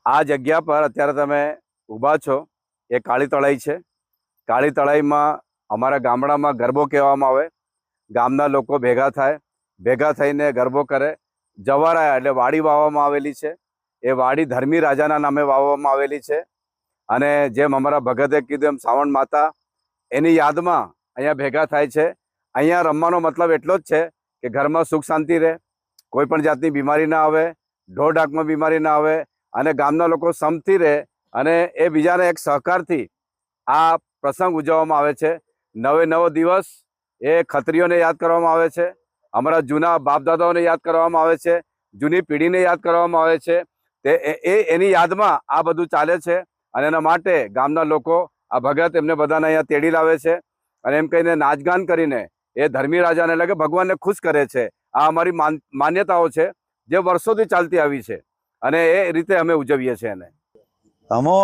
આ જગ્યા પર અત્યારે તમે ઊભા છો એ કાળી તળાઈ છે। કાળી તળાઈમાં અમારા ગામડામાં ગરબો કહેવામાં આવે। ગામના લોકો ભેગા થાય, ભેગા થઈને ગરબો કરે। જવારાયા એટલે વાડી વાવવામાં આવેલી છે। એ વાડી ધર્મી રાજાના નામે વાવવામાં આવેલી છે। અને જેમ અમારા ભગતે કીધું એમ શ્રાવણ માતા એની યાદમાં અહીંયા ભેગા થાય છે। અહીંયા રમવાનો મતલબ એટલો જ છે કે ઘરમાં સુખ શાંતિ રહે, કોઈ પણ જાતની બીમારી ના આવે, ઢોર ઢાકમાં બીમારી ના આવે અને ગામના લોકો સમથી રહે અને એ બીજાને એક સહકારથી આ પ્રસંગ ઉજવવામાં આવે છે। નવે નવો દિવસ એ ખત્રીઓને યાદ કરવામાં આવે છે, અમારા જૂના બાપદાદાઓને યાદ કરવામાં આવે છે, જૂની પેઢીને યાદ કરવામાં આવે છે। તે એની યાદમાં આ બધું ચાલે છે અને એના માટે ગામના લોકો આ ભગત એમને બધાને અહીંયા તેડી લાવે છે અને એમ કહીને નાચગાન કરીને એ ધર્મી રાજાને એટલે કે ભગવાનને ખુશ કરે છે। આ અમારી માન્યતાઓ છે જે વર્ષોથી ચાલતી આવી છે અને એ રીતે અમે ઉજવીએ છીએ એને। અમો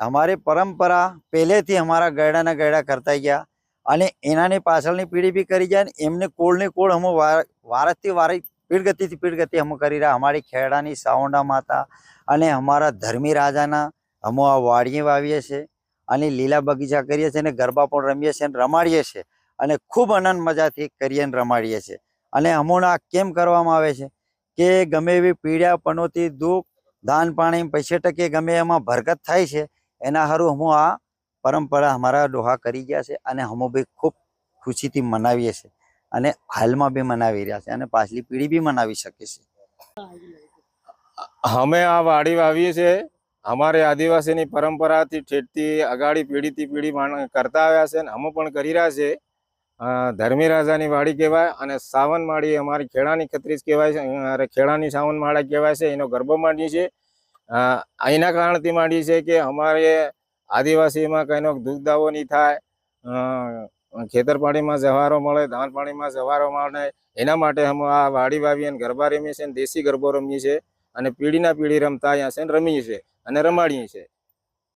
અમારી પરંપરા પહેલેથી અમારા ગયડાના ગયડા કરતા ગયા અને એનાની પાછળની પીઢી બી કરી જાય ને એમને કોળની કોળ અમો વારસથી વારી પીઢગતિથી પીઢગતિ અમો કરી રહ્યા। અમારી ખેડાની સાવંડા માતા અને અમારા ધર્મી રાજાના અમો આ વાડીએ વાવીએ છીએ અને લીલા બગીચા કરીએ છીએ અને ગરબા પણ રમીએ છીએ અને રમાડીએ છીએ અને ખૂબ આનંદ મજાથી કરીએ અને રમાડીએ છીએ। અને અમોના કેમ કરવામાં આવે છે કે ગમે એવી પીડા પનોતી દુઃખ દાન પાણી પૈસે ટકે ગમે એમાં ભરકત થાય છે એના હારું હું આ પરંપરા અમારા ડોહા કરી ગયા છે અને હમો બી ખૂબ ખુશીથી મનાવીએ છીએ અને હાલમાં બી મનાવી રહ્યા છે અને પાછલી પેઢી બી મનાવી શકે છે। અમે આ વાડી વાવીએ છીએ। અમારે આદિવાસીની પરંપરાથી ઠેઠથી અગાડી પેઢીથી પેઢી કરતા આવ્યા છે અને અમે પણ કરી રહ્યા છે। ધર્મી રાજાની વાડી કહેવાય અને સાવન માળી અમારી ખેડાની ખત્રીજ કહેવાય છે, ખેડાની સાવન માળા કહેવાય છે। એનો ગરબો માંડીએ છીએ। અહીંના કારણથી માંડીએ છીએ કે અમારે આદિવાસીમાં કંઈનો દુઃખ દાવો નહીં થાય, ખેતરપાણીમાં જવારો મળે, ધાન પાણીમાં જવારો મળે, એના માટે અમે આ વાડી વાવી અને ગરબા રમીએ છીએ અને દેશી ગરબો રમીએ છીએ અને પેઢીના પેઢી રમતા અહીંયા છે રમીએ છીએ અને રમાડીએ છીએ।